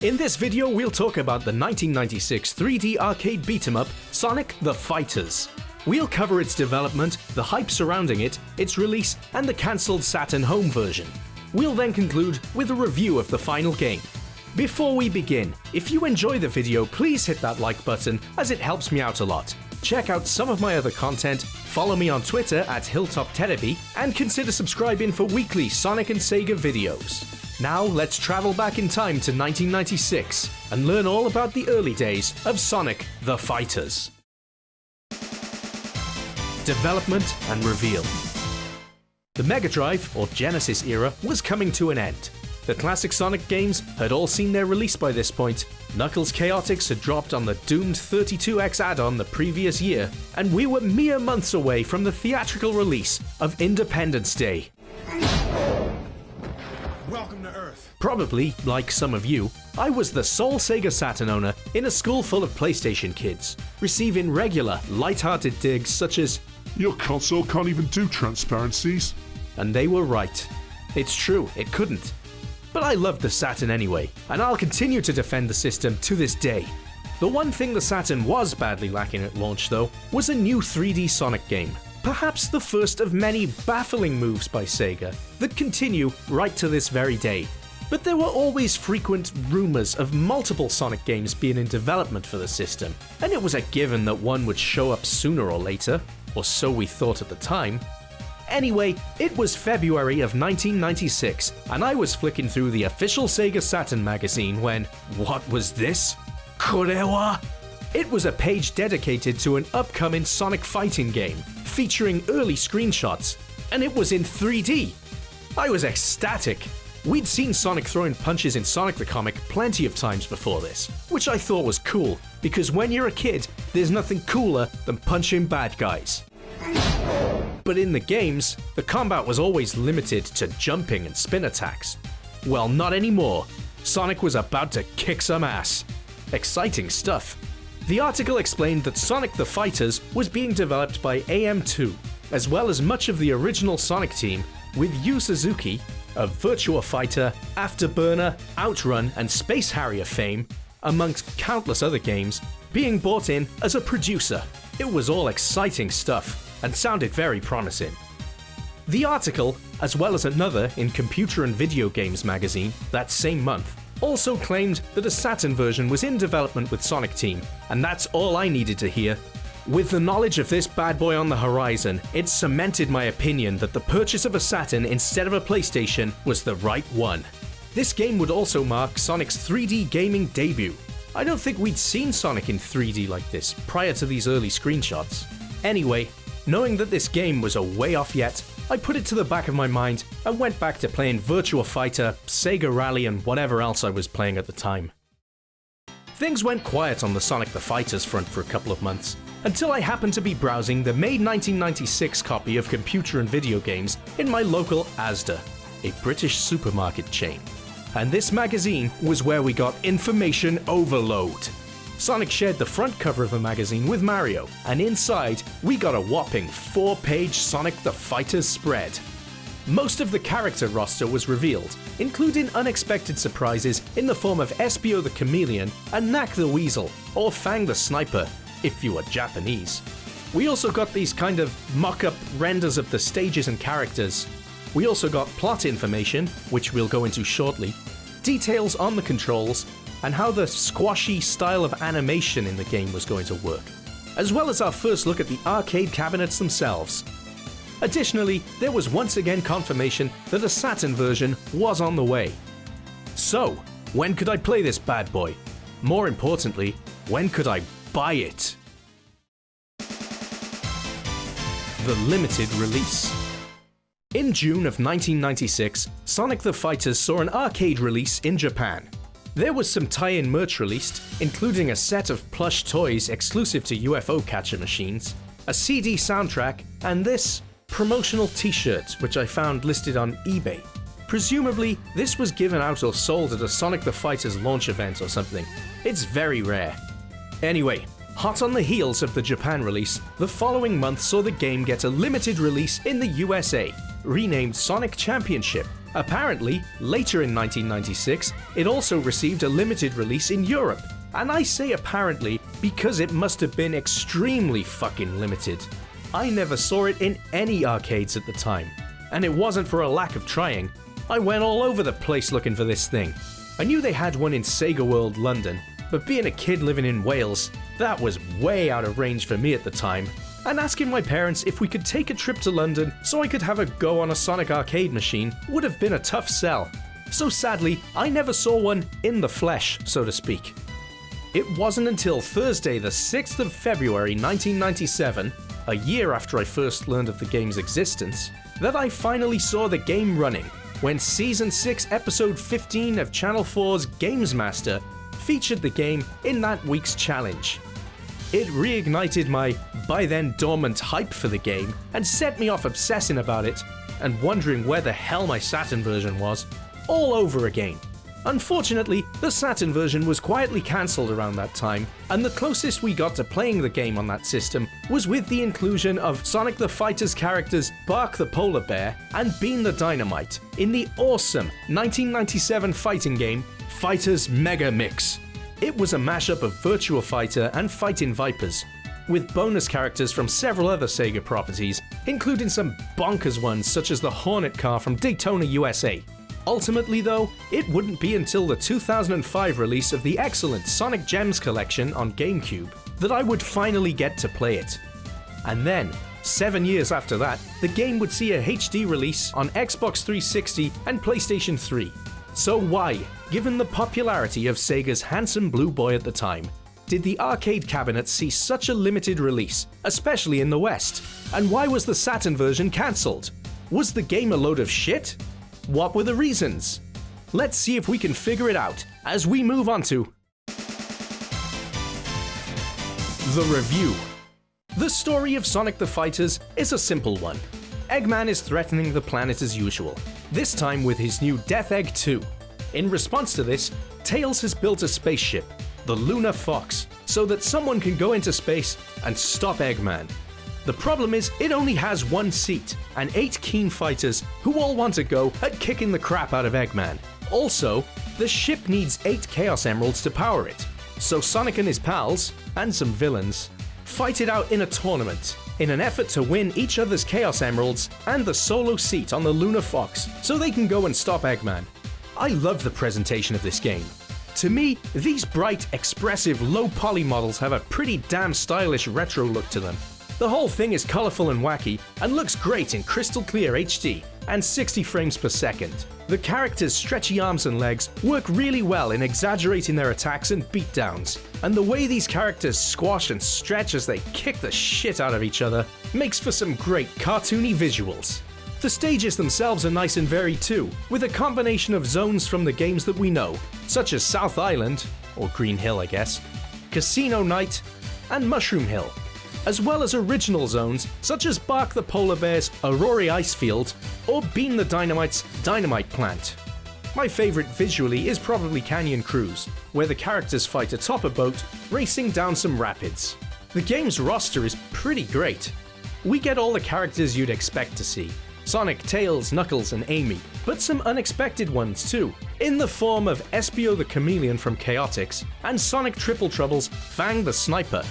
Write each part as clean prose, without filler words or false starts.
In this video, we'll talk about the 1996 3D arcade beat-em-up, Sonic the Fighters. We'll cover its development, the hype surrounding it, its release, and the cancelled Saturn home version. We'll then conclude with a review of the final game. Before we begin, if you enjoy the video, please hit that like button as it helps me out a lot. Check out some of my other content, follow me on Twitter at Hill Top Terebi, and consider subscribing for weekly Sonic and Sega videos. Now let's travel back in time to 1996 and learn all about the early days of Sonic the Fighters. Development and reveal. The Mega Drive, or Genesis era, was coming to an end. The classic Sonic games had all seen their release by this point, Knuckles Chaotix had dropped on the doomed 32X add-on the previous year, and we were mere months away from the theatrical release of Independence Day. Welcome to Earth. Probably, like some of you, I was the sole Sega Saturn owner in a school full of PlayStation kids, receiving regular, light-hearted digs such as, "Your console can't even do transparencies." and they were right. It's true, it couldn't. But I loved the Saturn anyway, and I'll continue to defend the system to this day. The one thing the Saturn was badly lacking at launch though, was a new 3D Sonic game. Perhaps the first of many baffling moves by Sega that continue right to this very day. But there were always frequent rumours of multiple Sonic games being in development for the system, and it was a given that one would show up sooner or later, or so we thought at the time. Anyway, it was February of 1996, and I was flicking through the official Sega Saturn magazine when, what was this? Korewa? It was a page dedicated to an upcoming Sonic fighting game, featuring early screenshots, and it was in 3D. I was ecstatic. We'd seen Sonic throwing punches in Sonic the Comic plenty of times before this, which I thought was cool, because when you're a kid, there's nothing cooler than punching bad guys. But in the games, the combat was always limited to jumping and spin attacks. Well, not anymore. Sonic was about to kick some ass. Exciting stuff. The article explained that Sonic the Fighters was being developed by AM2, as well as much of the original Sonic team, with Yu Suzuki, of Virtua Fighter, Afterburner, Outrun, and Space Harrier fame, amongst countless other games, being brought in as a producer. It was all exciting stuff, and sounded very promising. The article, as well as another in Computer and Video Games magazine that same month, also claimed that a Saturn version was in development with Sonic Team, and that's all I needed to hear. With the knowledge of this bad boy on the horizon, it cemented my opinion that the purchase of a Saturn instead of a PlayStation was the right one. This game would also mark Sonic's 3D gaming debut. I don't think we'd seen Sonic in 3D like this prior to these early screenshots. Anyway, knowing that this game was a way off yet, I put it to the back of my mind and went back to playing Virtua Fighter, Sega Rally, and whatever else I was playing at the time. Things went quiet on the Sonic the Fighters front for a couple of months, until I happened to be browsing the May 1996 copy of Computer and Video Games in my local Asda, a British supermarket chain. And this magazine was where we got information overload. Sonic shared the front cover of the magazine with Mario, and inside, we got a whopping 4-page Sonic the Fighters spread. Most of the character roster was revealed, including unexpected surprises in the form of Espio the Chameleon and Knack the Weasel, or Fang the Sniper, if you are Japanese. We also got these kind of mock-up renders of the stages and characters. We also got plot information, which we'll go into shortly, details on the controls, and how the squashy style of animation in the game was going to work, as well as our first look at the arcade cabinets themselves. Additionally, there was once again confirmation that a Saturn version was on the way. So, when could I play this bad boy? More importantly, when could I buy it? The limited release. In June of 1996, Sonic the Fighters saw an arcade release in Japan. There was some tie-in merch released, including a set of plush toys exclusive to UFO catcher machines, a CD soundtrack, and this promotional t-shirt, which I found listed on eBay. Presumably, this was given out or sold at a Sonic the Fighters launch event or something. It's very rare. Anyway, hot on the heels of the Japan release, the following month saw the game get a limited release in the USA, renamed Sonic Championship, Apparently, later in 1996, it also received a limited release in Europe. And I say apparently because it must have been extremely fucking limited. I never saw it in any arcades at the time. And it wasn't for a lack of trying. I went all over the place looking for this thing. I knew they had one in Sega World London, but being a kid living in Wales, that was way out of range for me at the time. And asking my parents if we could take a trip to London so I could have a go on a Sonic arcade machine would have been a tough sell. So sadly, I never saw one in the flesh, so to speak. It wasn't until Thursday the 6th of February 1997, a year after I first learned of the game's existence, that I finally saw the game running, when Season 6 Episode 15 of Channel 4's Games Master featured the game in that week's challenge. It reignited my, by then dormant, hype for the game and set me off obsessing about it and wondering where the hell my Saturn version was, all over again. Unfortunately, the Saturn version was quietly cancelled around that time, and the closest we got to playing the game on that system was with the inclusion of Sonic the Fighter's characters Bark the Polar Bear and Bean the Dynamite in the awesome 1997 fighting game Fighters Mega Mix. It was a mashup of Virtua Fighter and Fightin' Vipers, with bonus characters from several other Sega properties, including some bonkers ones such as the Hornet car from Daytona, USA. Ultimately though, it wouldn't be until the 2005 release of the excellent Sonic Gems collection on GameCube that I would finally get to play it. And then, 7 years after that, the game would see a HD release on Xbox 360 and PlayStation 3. So why, given the popularity of Sega's handsome blue boy at the time, did the arcade cabinet see such a limited release, especially in the West? And why was the Saturn version cancelled? Was the game a load of shit? What were the reasons? Let's see if we can figure it out as we move on to the review. The story of Sonic the Fighters is a simple one. Eggman is threatening the planet as usual, this time with his new Death Egg 2. In response to this, Tails has built a spaceship, the Lunar Fox, so that someone can go into space and stop Eggman. The problem is, it only has one seat, and 8 keen fighters who all want to go at kicking the crap out of Eggman. Also, the ship needs 8 Chaos Emeralds to power it, so Sonic and his pals, and some villains, fight it out in a tournament, in an effort to win each other's Chaos Emeralds and the solo seat on the Lunar Fox, so they can go and stop Eggman. I love the presentation of this game. To me, these bright, expressive, low-poly models have a pretty damn stylish retro look to them. The whole thing is colourful and wacky, and looks great in crystal clear HD and 60 frames per second. The characters' stretchy arms and legs work really well in exaggerating their attacks and beatdowns, and the way these characters squash and stretch as they kick the shit out of each other makes for some great cartoony visuals. The stages themselves are nice and varied too, with a combination of zones from the games that we know, such as South Island, or Green Hill I guess, Casino Night, and Mushroom Hill, as well as original zones such as Bark the Polar Bear's Aurora Icefield or Bean the Dynamite's Dynamite Plant. My favourite visually is probably Canyon Cruise, where the characters fight atop a boat racing down some rapids. The game's roster is pretty great. We get all the characters you'd expect to see: Sonic, Tails, Knuckles, and Amy, but some unexpected ones too, in the form of Espio the Chameleon from Chaotix and Sonic Triple Trouble's Fang the Sniper,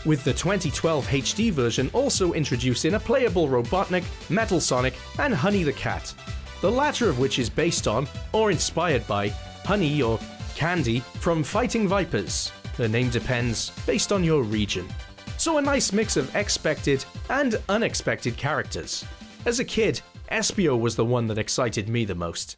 with the 2012 HD version also introducing a playable Robotnik, Metal Sonic, and Honey the Cat, the latter of which is based on, or inspired by, Honey or Candy from Fighting Vipers. The name depends, based on your region. So a nice mix of expected and unexpected characters. As a kid, Espio was the one that excited me the most.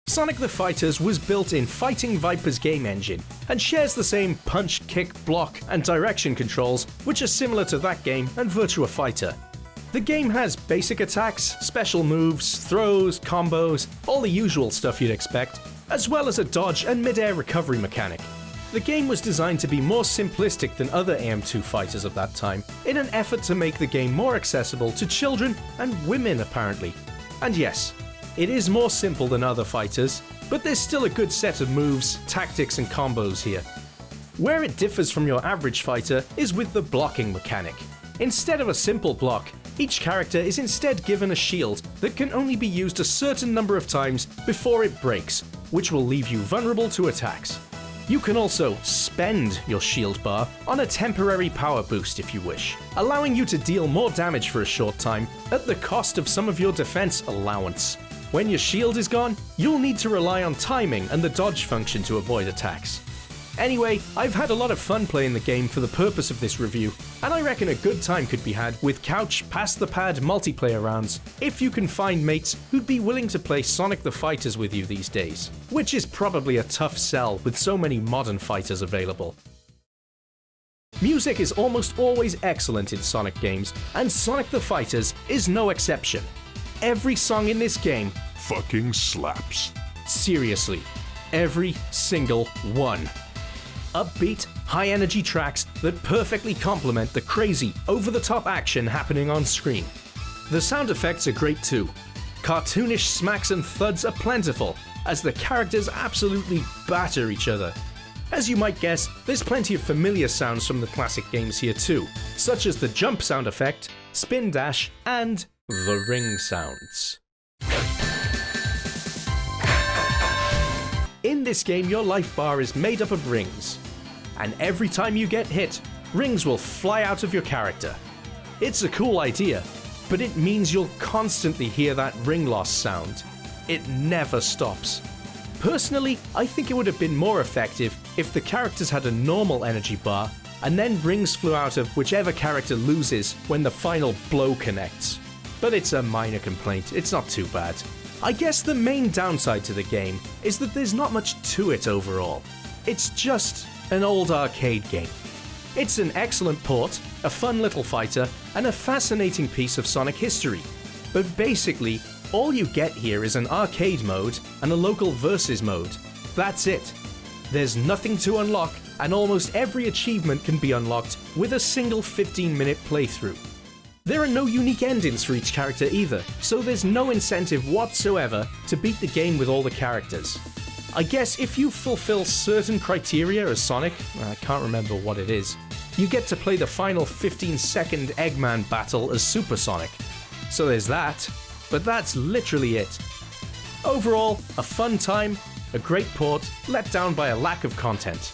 Sonic the Fighters was built in Fighting Viper's game engine, and shares the same punch, kick, block, and direction controls which are similar to that game and Virtua Fighter. The game has basic attacks, special moves, throws, combos, all the usual stuff you'd expect, as well as a dodge and mid-air recovery mechanic. The game was designed to be more simplistic than other AM2 fighters of that time, in an effort to make the game more accessible to children and women apparently. And yes, it is more simple than other fighters, but there's still a good set of moves, tactics, and combos here. Where it differs from your average fighter is with the blocking mechanic. Instead of a simple block, Each character is instead given a shield that can only be used a certain number of times before it breaks, which will leave you vulnerable to attacks. You can also spend your shield bar on a temporary power boost if you wish, allowing you to deal more damage for a short time at the cost of some of your defense allowance. When your shield is gone, you'll need to rely on timing and the dodge function to avoid attacks. Anyway, I've had a lot of fun playing the game for the purpose of this review, and I reckon a good time could be had with couch, pass-the-pad multiplayer rounds if you can find mates who'd be willing to play Sonic the Fighters with you these days, which is probably a tough sell with so many modern fighters available. Music is almost always excellent in Sonic games, and Sonic the Fighters is no exception. Every song in this game Fucking slaps. seriously, every single one. Upbeat, high-energy tracks that perfectly complement the crazy, over-the-top action happening on screen. The sound effects are great too. Cartoonish smacks and thuds are plentiful, as the characters absolutely batter each other. As you might guess, there's plenty of familiar sounds from the classic games here too, such as the jump sound effect, spin dash, and the ring sounds. In this game, your life bar is made up of rings, and every time you get hit, rings will fly out of your character. It's a cool idea, but it means you'll constantly hear that ring loss sound. It never stops. Personally, I think it would have been more effective if the characters had a normal energy bar, and then rings flew out of whichever character loses when the final blow connects. But it's a minor complaint, it's not too bad. I guess the main downside to the game is that there's not much to it overall. It's just an old arcade game. It's an excellent port, a fun little fighter, and a fascinating piece of Sonic history. But basically, all you get here is an arcade mode and a local versus mode. That's it. There's nothing to unlock, and almost every achievement can be unlocked with a single 15-minute playthrough. There are no unique endings for each character either, so there's no incentive whatsoever to beat the game with all the characters. I guess if you fulfill certain criteria as Sonic, I can't remember what it is, you get to play the final 15-second Eggman battle as Super Sonic. So there's that, but that's literally it. Overall, a fun time, a great port, let down by a lack of content.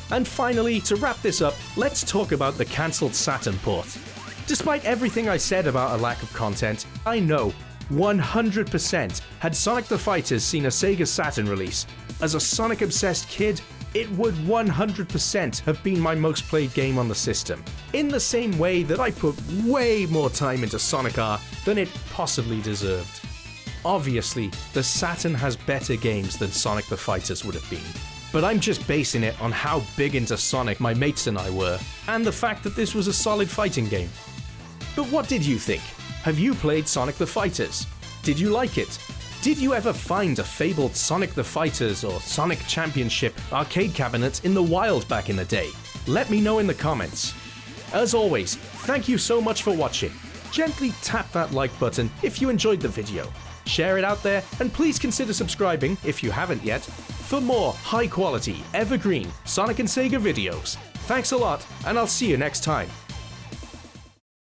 And finally, to wrap this up, let's talk about the cancelled Saturn port. Despite everything I said about a lack of content, I know 100% had Sonic the Fighters seen a Sega Saturn release. As a Sonic-obsessed kid, it would 100% have been my most played game on the system, in the same way that I put way more time into Sonic R than it possibly deserved. Obviously, the Saturn has better games than Sonic the Fighters would have been, but I'm just basing it on how big into Sonic my mates and I were, and the fact that this was a solid fighting game. But what did you think? Have you played Sonic the Fighters? Did you like it? Did you ever find a fabled Sonic the Fighters or Sonic Championship arcade cabinet in the wild back in the day? Let me know in the comments. As always, thank you so much for watching. Gently tap that like button if you enjoyed the video. Share it out there, and please consider subscribing, if you haven't yet, for more high-quality, evergreen Sonic and Sega videos. Thanks a lot, and I'll see you next time.